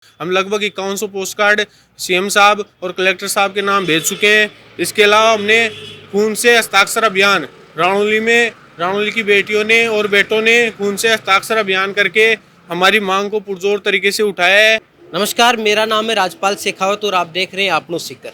हम लगभग 5100 post card CM साहब और कलेक्टर साहब के नाम भेज चुके हैं। इसके अलावा हमने खून से हस्ताक्षर अभियान राणौली की बेटियों ने और बेटों ने खून से हस्ताक्षर अभियान करके हमारी मांग को पुरजोर तरीके से उठाया है। नमस्कार, मेरा नाम है राजपाल शेखावत और आप देख रहे हैं आपनो सीकर।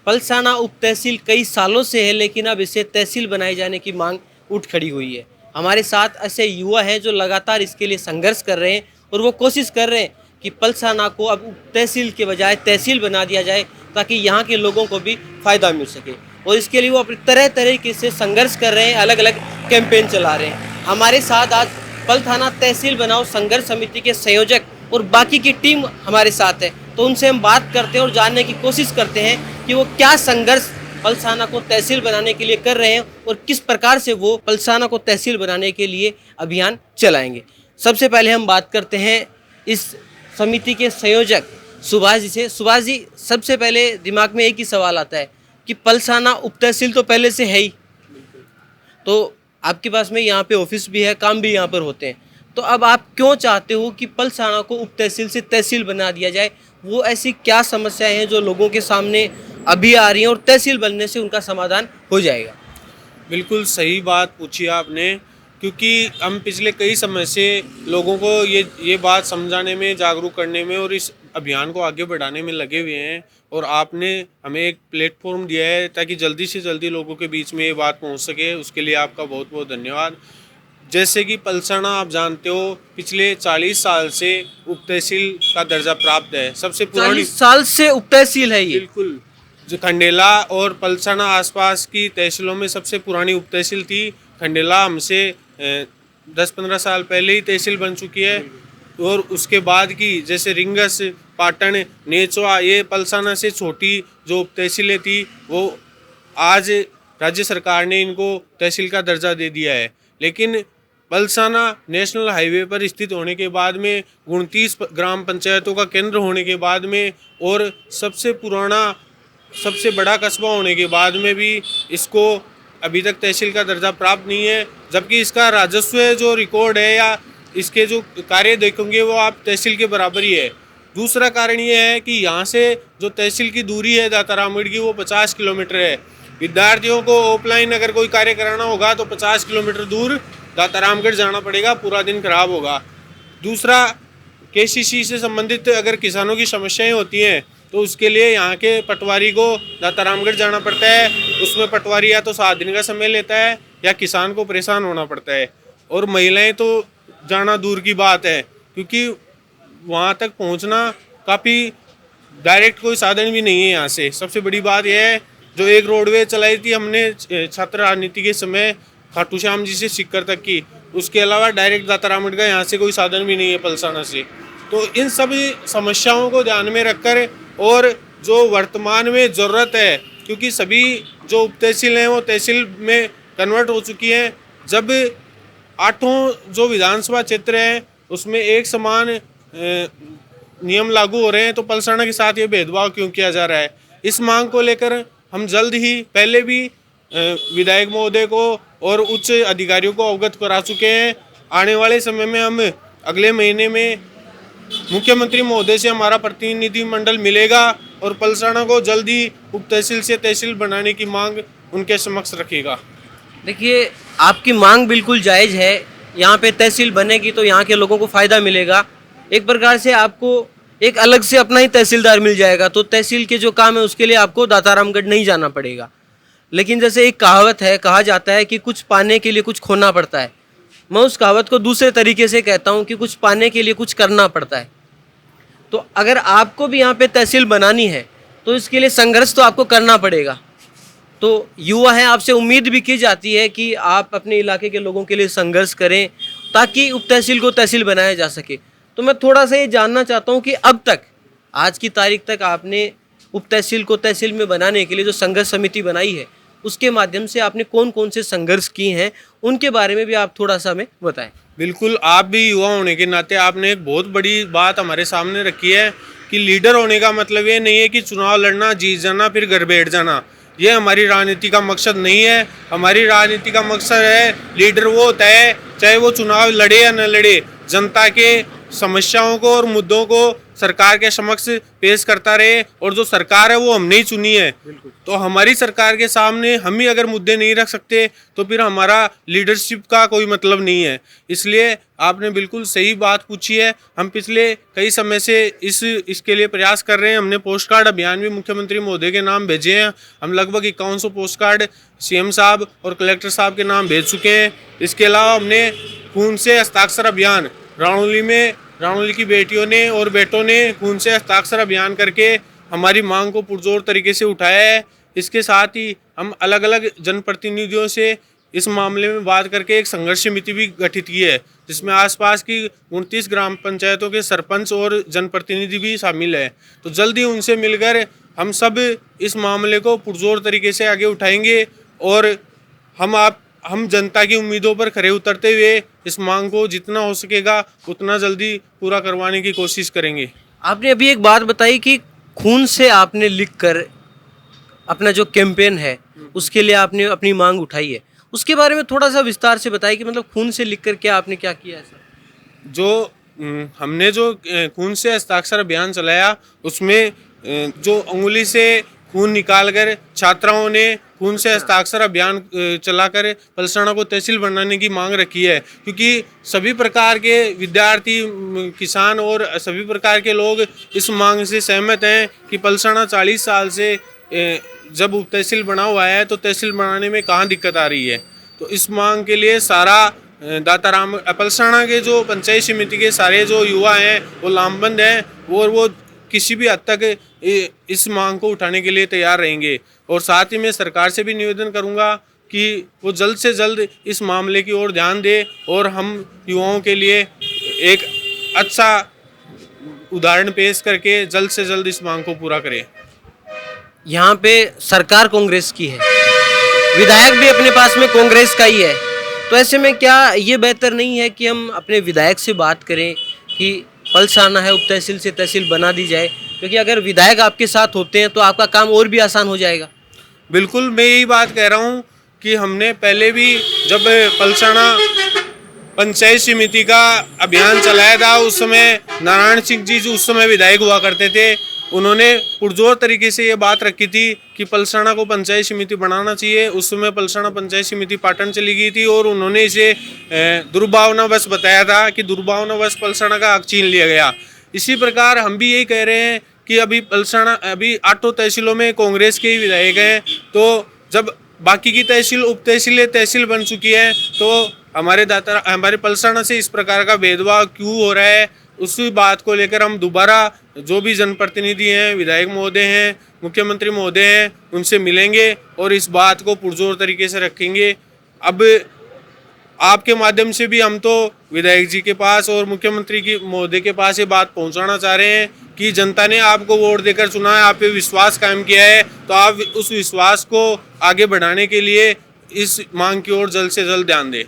पलसाना उप तहसील कई सालों से है, लेकिन अब इसे तहसील बनाए जाने की मांग उठ खड़ी हुई है। हमारे साथ ऐसे युवा हैं जो लगातार इसके लिए संघर्ष कर रहे हैं और वो कोशिश कर रहे हैं कि पलसाना को अब उप तहसील के बजाय तहसील बना दिया जाए, ताकि यहाँ के लोगों को भी फ़ायदा मिल सके। और इसके लिए वो अपनी तरह तरीके से संघर्ष कर रहे हैं, अलग अलग कैंपेन चला रहे हैं। हमारे साथ आज पलथाना तहसील बनाओ संघर्ष समिति के संयोजक और बाकी की टीम हमारे साथ है, तो उनसे हम बात करते हैं और जानने की कोशिश करते हैं कि वो क्या संघर्ष पलसाना को तहसील बनाने के लिए कर रहे हैं और किस प्रकार से वो पलसाना को तहसील बनाने के लिए अभियान चलाएंगे। सबसे पहले हम बात करते हैं इस समिति के संयोजक सुभाष जी से। सुभाष जी, सबसे पहले दिमाग में एक ही सवाल आता है कि पलसाना उप तहसील तो पहले से है ही, तो आपके पास में यहाँ पे ऑफिस भी है, काम भी यहाँ पर होते हैं, तो अब आप क्यों चाहते हो कि पलसाना को उप तहसील से तहसील बना दिया जाए? वो ऐसी क्या समस्याएं हैं जो लोगों के सामने अभी आ रही हैं और तहसील बनने से उनका समाधान हो जाएगा? बिल्कुल सही बात पूछी आपने, क्योंकि हम पिछले कई समय से लोगों को ये बात समझाने में, जागरूक करने में और इस अभियान को आगे बढ़ाने में लगे हुए हैं। और आपने हमें एक प्लेटफॉर्म दिया है ताकि जल्दी से जल्दी लोगों के बीच में ये बात पहुंच सके, उसके लिए आपका बहुत बहुत धन्यवाद। जैसे कि पलसाना आप जानते हो पिछले 40 साल से उप तहसील का दर्जा प्राप्त है। सबसे पुरानी 40 साल से उप तहसील है ये? बिल्कुल। जो खंडेला और पलसाना आसपास की तहसीलों में सबसे पुरानी उप तहसील थी। खंडेला हमसे 10-15 साल पहले ही तहसील बन चुकी है। और उसके बाद की जैसे रिंगस, पाटन, नेचवा, ये पलसाना से छोटी जो उप तहसीलें थी, वो आज राज्य सरकार ने इनको तहसील का दर्जा दे दिया है। लेकिन पलसाना नेशनल हाईवे पर स्थित होने के बाद में, 29 ग्राम पंचायतों का केंद्र होने के बाद में और सबसे पुराना, सबसे बड़ा कस्बा होने के बाद में भी इसको अभी तक तहसील का दर्जा प्राप्त नहीं है। जबकि इसका राजस्व जो रिकॉर्ड है या इसके जो कार्य देखेंगे वो आप तहसील के बराबर ही है। दूसरा कारण ये है कि यहाँ से जो तहसील की दूरी है दातारामगढ़ की, वो 50 किलोमीटर है। विद्यार्थियों को ऑफलाइन अगर कोई कार्य कराना होगा तो 50 किलोमीटर दूर दातारामगढ़ जाना पड़ेगा, पूरा दिन खराब होगा। दूसरा, केसीसी से संबंधित अगर किसानों की समस्याएं होती हैं तो उसके लिए यहाँ के पटवारी को दातारामगढ़ जाना पड़ता है। उसमें पटवारी या तो 7 दिन का समय लेता है या किसान को परेशान होना पड़ता है। और महिलाएं तो जाना दूर की बात है, क्योंकि वहाँ तक पहुँचना काफ़ी डायरेक्ट कोई साधन भी नहीं है यहाँ से। सबसे बड़ी बात यह है, जो एक रोडवे चलाई थी हमने छात्र राजनीति के समय खाटू श्याम जी से सिक्कर तक की, उसके अलावा डायरेक्ट दातारामगढ़ का यहाँ से कोई साधन भी नहीं है पलसाना से। तो इन सभी समस्याओं को ध्यान में रखकर और जो वर्तमान में ज़रूरत है, क्योंकि सभी जो उप तहसील हैं वो तहसील में कन्वर्ट हो चुकी हैं। जब 8 जो विधानसभा क्षेत्र हैं उसमें एक समान नियम लागू हो रहे हैं, तो पलसाना के साथ ये भेदभाव क्यों किया जा रहा है? इस मांग को लेकर हम जल्द ही पहले भी विधायक महोदय को और उच्च अधिकारियों को अवगत करा चुके हैं। आने वाले समय में हम अगले महीने में मुख्यमंत्री महोदय से हमारा प्रतिनिधिमंडल मिलेगा और पलसाना को जल्द ही उप तहसील से तहसील बनाने की मांग उनके समक्ष रखेगा। देखिए, आपकी मांग बिल्कुल जायज़ है। यहाँ पे तहसील बनेगी तो यहाँ के लोगों को फ़ायदा मिलेगा। एक प्रकार से आपको एक अलग से अपना ही तहसीलदार मिल जाएगा, तो तहसील के जो काम है उसके लिए आपको दातारामगढ़ नहीं जाना पड़ेगा। लेकिन जैसे एक कहावत है, कहा जाता है कि कुछ पाने के लिए कुछ खोना पड़ता है। मैं उस कहावत को दूसरे तरीके से कहता हूँ कि कुछ पाने के लिए कुछ करना पड़ता है। तो अगर आपको भी यहाँ पे तहसील बनानी है तो इसके लिए संघर्ष तो आपको करना पड़ेगा। तो युवा हैं, आपसे उम्मीद भी की जाती है कि आप अपने इलाके के लोगों के लिए संघर्ष करें ताकि उप तहसील को तहसील बनाया जा सके। तो मैं थोड़ा सा ये जानना चाहता हूँ कि अब तक, आज की तारीख तक, आपने उप तहसील को तहसील में बनाने के लिए जो संघर्ष समिति बनाई है उसके माध्यम से आपने कौन कौन से संघर्ष किए हैं, उनके बारे में भी आप थोड़ा सा हमें बताएं। बिल्कुल, आप भी युवा होने के नाते आपने एक बहुत बड़ी बात हमारे सामने रखी है कि लीडर होने का मतलब ये नहीं है कि चुनाव लड़ना, जीत जाना, फिर घर बैठ जाना। ये हमारी राजनीति का मकसद नहीं है। हमारी राजनीति का मकसद है, लीडर वो होता है चाहे वो चुनाव लड़े या न लड़े, जनता के समस्याओं को और मुद्दों को सरकार के समक्ष पेश करता रहे, और जो सरकार है वो हमने ही चुनी है। तो हमारी सरकार के सामने हम ही अगर मुद्दे नहीं रख सकते तो फिर हमारा लीडरशिप का कोई मतलब नहीं है। इसलिए आपने बिल्कुल सही बात पूछी है। हम पिछले कई समय से इसके लिए प्रयास कर रहे हैं। हमने पोस्ट कार्ड अभियान भी मुख्यमंत्री महोदय के नाम भेजे हैं। हम लगभग 5100 पोस्ट कार्ड सीएम साहब और कलेक्टर साहब के नाम भेज चुके हैं। इसके अलावा हमने खून से हस्ताक्षर अभियान राणौली की बेटियों ने और बेटों ने खून से हस्ताक्षर अभियान करके हमारी मांग को पुरजोर तरीके से उठाया है। इसके साथ ही हम अलग अलग जनप्रतिनिधियों से इस मामले में बात करके एक संघर्ष समिति भी गठित की है, जिसमें आसपास की 29 ग्राम पंचायतों के सरपंच और जनप्रतिनिधि भी शामिल है। तो जल्द ही उनसे मिलकर हम सब इस मामले को पुरजोर तरीके से आगे उठाएंगे और हम जनता की उम्मीदों पर खरे उतरते हुए इस मांग को जितना हो सकेगा उतना जल्दी पूरा करवाने की कोशिश करेंगे। आपने अभी एक बात बताई कि खून से आपने लिखकर अपना जो कैंपेन है उसके लिए आपने अपनी मांग उठाई है, उसके बारे में थोड़ा सा विस्तार से बताइए कि मतलब खून से लिखकर क्या आपने क्या किया है सर? हमने जो खून से हस्ताक्षर अभियान चलाया उसमें जो अंगुली से खून निकालकर छात्राओं ने खून से हस्ताक्षर अभियान चलाकर पलसाना को तहसील बनाने की मांग रखी है, क्योंकि सभी प्रकार के विद्यार्थी, किसान और सभी प्रकार के लोग इस मांग से सहमत हैं कि पलसाना 40 साल से जब उप तहसील बना हुआ है तो तहसील बनाने में कहाँ दिक्कत आ रही है। तो इस मांग के लिए सारा दाताराम पलसाना के जो पंचायत समिति के सारे जो युवा हैं वो लामबंद हैं और वो किसी भी हद तक इस मांग को उठाने के लिए तैयार रहेंगे। और साथ ही मैं सरकार से भी निवेदन करूंगा कि वो जल्द से जल्द इस मामले की ओर ध्यान दे और हम युवाओं के लिए एक अच्छा उदाहरण पेश करके जल्द से जल्द इस मांग को पूरा करें। यहाँ पे सरकार कांग्रेस की है, विधायक भी अपने पास में कांग्रेस का ही है, तो ऐसे में क्या ये बेहतर नहीं है कि हम अपने विधायक से बात करें कि पलसाना है उप तहसील से तहसील बना दी जाए, क्योंकि अगर विधायक आपके साथ होते हैं तो आपका काम और भी आसान हो जाएगा। बिल्कुल, मैं यही बात कह रहा हूँ कि हमने पहले भी जब पलसाना पंचायत समिति का अभियान चलाया था उस समय नारायण सिंह जी जो उस समय विधायक हुआ करते थे, उन्होंने पुरजोर तरीके से ये बात रखी थी कि पलसाना को पंचायत समिति बनाना चाहिए। उस समय पलसाना पंचायत समिति पाटन चली गई थी और उन्होंने इसे दुर्भावनावश बताया था कि दुर्भावनावश पलसाना का हक छीन लिया गया। इसी प्रकार हम भी यही कह रहे हैं कि अभी पलसाना 8 तहसीलों में कांग्रेस के ही विधायक हैं, तो जब बाकी की तहसील उप तहसील बन चुकी है तो हमारे पलसाना से इस प्रकार का भेदभाव क्यों हो रहा है, उसी बात को लेकर हम दोबारा जो भी जनप्रतिनिधि हैं, विधायक महोदय हैं, मुख्यमंत्री महोदय हैं, उनसे मिलेंगे और इस बात को पुरजोर तरीके से रखेंगे। अब आपके माध्यम से भी हम तो विधायक जी के पास और मुख्यमंत्री की महोदय के पास ये बात पहुंचाना चाह रहे हैं कि जनता ने आपको वोट देकर चुना है, आप पे विश्वास कायम किया है, तो आप उस विश्वास को आगे बढ़ाने के लिए इस मांग की ओर जल्द से जल्द ध्यान दें।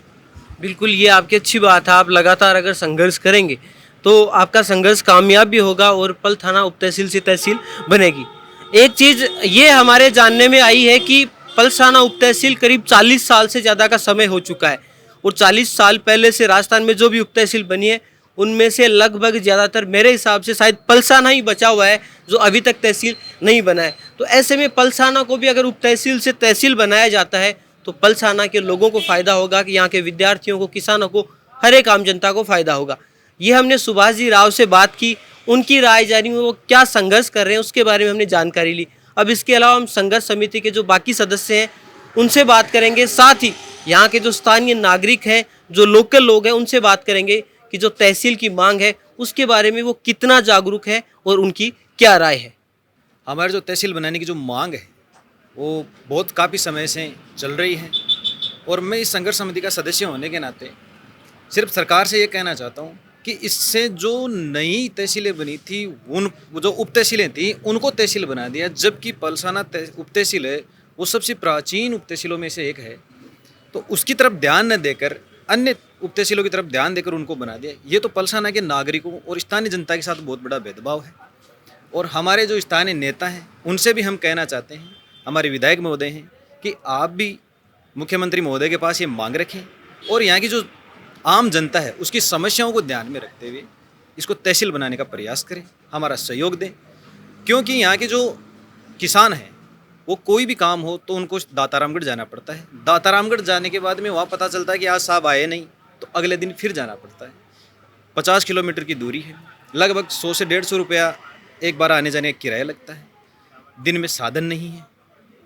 बिल्कुल, ये आपकी अच्छी बात है। आप लगातार अगर संघर्ष करेंगे तो आपका संघर्ष कामयाब भी होगा और पल थाना उप तहसील से तहसील बनेगी। एक चीज़ ये हमारे जानने में आई है कि पलसाना उप तहसील करीब 40 साल से ज़्यादा का समय हो चुका है और 40 साल पहले से राजस्थान में जो भी उप तहसील बनी है उनमें से लगभग ज़्यादातर मेरे हिसाब से शायद पलसाना ही बचा हुआ है जो अभी तक तहसील नहीं बना है। तो ऐसे में पलसाना को भी अगर उप तहसील से तहसील बनाया जाता है तो पलसाना के लोगों को फ़ायदा होगा, कि यहाँ के विद्यार्थियों को, किसानों को, हर एक आम जनता को फ़ायदा होगा। ये हमने सुभाष जी राव से बात की, उनकी राय जानी, वो क्या संघर्ष कर रहे हैं उसके बारे में हमने जानकारी ली। अब इसके अलावा हम संघर्ष समिति के जो बाकी सदस्य हैं उनसे बात करेंगे, साथ ही यहाँ के जो स्थानीय नागरिक हैं, जो लोकल लोग हैं, उनसे बात करेंगे कि जो तहसील की मांग है उसके बारे में वो कितना जागरूक है और उनकी क्या राय है। हमारे जो तहसील बनाने की जो मांग है वो बहुत काफ़ी समय से चल रही है और मैं इस संघर्ष समिति का सदस्य होने के नाते सिर्फ सरकार से ये कहना चाहता हूँ कि इससे जो नई तहसीलें बनी थी, उन जो उप तहसीलें थी उनको तहसील बना दिया, जबकि पलसाना उप तहसील है वो सबसे प्राचीन उप तहसीलों में से एक है। तो उसकी तरफ ध्यान न देकर अन्य उप तहसीलों की तरफ ध्यान देकर उनको बना दिया। ये तो पलसाना के नागरिकों और स्थानीय जनता के साथ बहुत बड़ा भेदभाव है। और हमारे जो स्थानीय नेता हैं उनसे भी हम कहना चाहते हैं, हमारे विधायक महोदय हैं, कि आप भी मुख्यमंत्री महोदय के पास ये मांग रखें और यहाँ की जो आम जनता है उसकी समस्याओं को ध्यान में रखते हुए इसको तहसील बनाने का प्रयास करें। हमारा सहयोग दें, क्योंकि यहाँ के जो किसान हैं वो कोई भी काम हो तो उनको दातारामगढ़ जाना पड़ता है। दातारामगढ़ जाने के बाद में वहाँ पता चलता है कि आज साहब आए नहीं, तो अगले दिन फिर जाना पड़ता है। 50 किलोमीटर की दूरी है, लगभग 100 से 150 रुपया एक बार आने जाने का किराया लगता है। दिन में साधन नहीं है,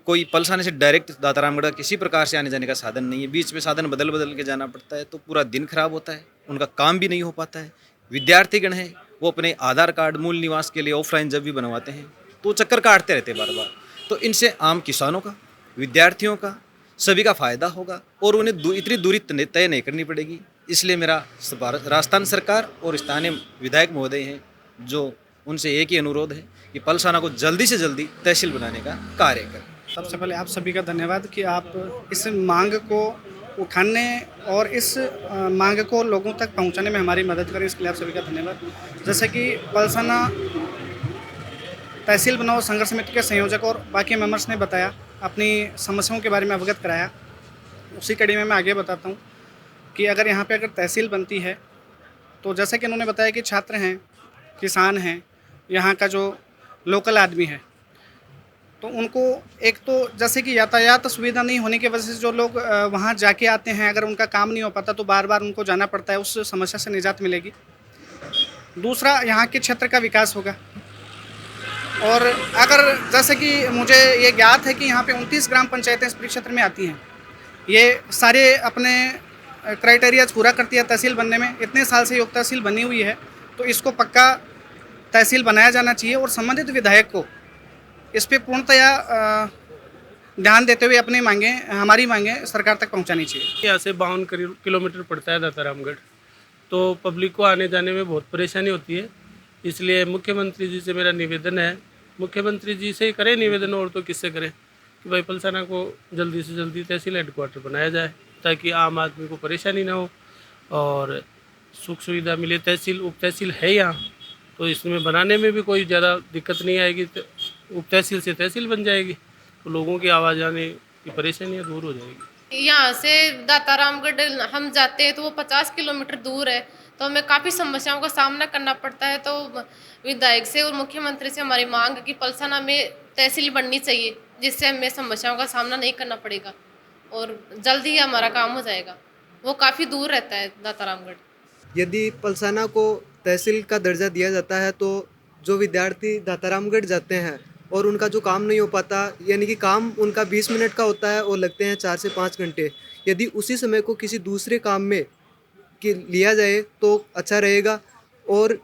कोई पलसाने से डायरेक्ट दातारामगढ़ किसी प्रकार से आने जाने का साधन नहीं है, बीच में साधन बदल बदल के जाना पड़ता है, तो पूरा दिन खराब होता है, उनका काम भी नहीं हो पाता है। विद्यार्थीगण हैं वो अपने आधार कार्ड मूल निवास के लिए ऑफलाइन जब भी बनवाते हैं तो चक्कर काटते रहते हैं बार बार। तो इनसे आम किसानों का, विद्यार्थियों का, सभी का फ़ायदा होगा और उन्हें इतनी दूरी तय नहीं करनी पड़ेगी। इसलिए मेरा राजस्थान सरकार और स्थानीय विधायक महोदय हैं जो उनसे एक ही अनुरोध है कि पलसाना को जल्दी से जल्दी तहसील बनाने का कार्य करें। सबसे पहले आप सभी का धन्यवाद कि आप इस मांग को उठाने और इस मांग को लोगों तक पहुंचाने में हमारी मदद करें, इसके लिए आप सभी का धन्यवाद। जैसे कि पलसाना तहसील बनाओ संघर्ष समिति के संयोजक और बाकी मेंबर्स ने बताया, अपनी समस्याओं के बारे में अवगत कराया, उसी कड़ी में मैं आगे बताता हूँ कि अगर यहाँ पे अगर तहसील बनती है तो जैसे कि उन्होंने बताया कि छात्र हैं, किसान हैं, यहाँ का जो लोकल आदमी है, तो उनको एक तो जैसे कि यातायात सुविधा नहीं होने की वजह से जो लोग वहाँ जाके आते हैं, अगर उनका काम नहीं हो पाता तो बार बार उनको जाना पड़ता है, उस समस्या से निजात मिलेगी। दूसरा, यहाँ के क्षेत्र का विकास होगा। और अगर जैसे कि मुझे ये ज्ञात है कि यहाँ पे 29 ग्राम पंचायतें इस परिक्षेत्र में आती हैं, ये सारे अपने क्राइटेरियाज पूरा करती है तहसील बनने में। इतने साल से योग तहसील बनी हुई है, तो इसको पक्का तहसील बनाया जाना चाहिए और संबंधित विधायक को इस पर पूर्णतया ध्यान देते हुए अपनी मांगें, हमारी मांगें सरकार तक पहुंचानी चाहिए। यहाँ से 52 किलोमीटर पड़ता है दातारामगढ़, तो पब्लिक को आने जाने में बहुत परेशानी होती है। इसलिए मुख्यमंत्री जी से मेरा निवेदन है, मुख्यमंत्री जी से ही करें निवेदन, और तो किससे करें, कि भाई पलसाना को जल्दी से जल्दी तहसील हेडक्वार्टर बनाया जाए ताकि आम आदमी को परेशानी ना हो और सुख सुविधा मिले। तहसील उप तहसील है यहाँ, तो इसमें बनाने में भी कोई ज़्यादा दिक्कत नहीं आएगी। उप तहसील से तहसील बन जाएगी तो लोगों की आवाज़ आने की परेशानियाँ दूर हो जाएगी। यहाँ से दातारामगढ़ हम जाते हैं तो वो 50 किलोमीटर दूर है, तो हमें काफ़ी समस्याओं का सामना करना पड़ता है। तो विधायक से और मुख्यमंत्री से हमारी मांग है कि पलसाना में तहसील बननी चाहिए, जिससे हमें समस्याओं का सामना नहीं करना पड़ेगा और जल्द ही हमारा काम हो जाएगा। वो काफ़ी दूर रहता है दातारामगढ़। यदि पलसाना को तहसील का दर्जा दिया जाता है तो जो विद्यार्थी दातारामगढ़ जाते हैं और उनका जो काम नहीं हो पाता, यानी कि काम उनका 20 मिनट का होता है और लगते हैं 4 से 5 घंटे, यदि उसी समय को किसी दूसरे काम में लिया जाए तो अच्छा रहेगा। और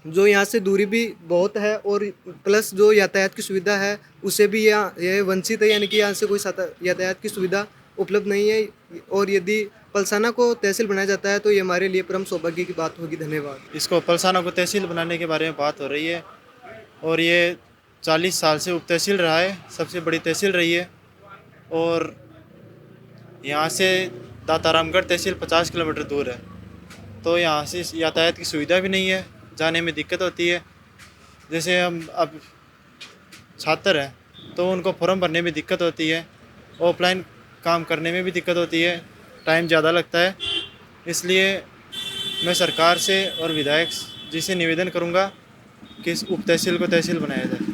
जो यहाँ से दूरी भी बहुत है और प्लस जो यातायात की सुविधा है उसे भी यह वंचित है, यानी कि यहाँ से कोई यातायात की सुविधा उपलब्ध नहीं है। और यदि पलसाना को तहसील बनाया जाता है तो ये हमारे लिए परम सौभाग्य की बात होगी। धन्यवाद। इसको पलसाना को तहसील बनाने के बारे में बात हो रही है और ये 40 साल से उप तहसील रहा है, सबसे बड़ी तहसील रही है। और यहाँ से दातारामगढ़ तहसील 50 किलोमीटर दूर है, तो यहाँ से यातायात की सुविधा भी नहीं है, जाने में दिक्कत होती है। जैसे हम अब छात्र हैं तो उनको फॉर्म भरने में दिक्कत होती है, ऑफलाइन काम करने में भी दिक्कत होती है, टाइम ज़्यादा लगता है। इसलिए मैं सरकार से और विधायक जी से निवेदन करूँगा कि इस उप तहसील को तहसील बनाया जाए।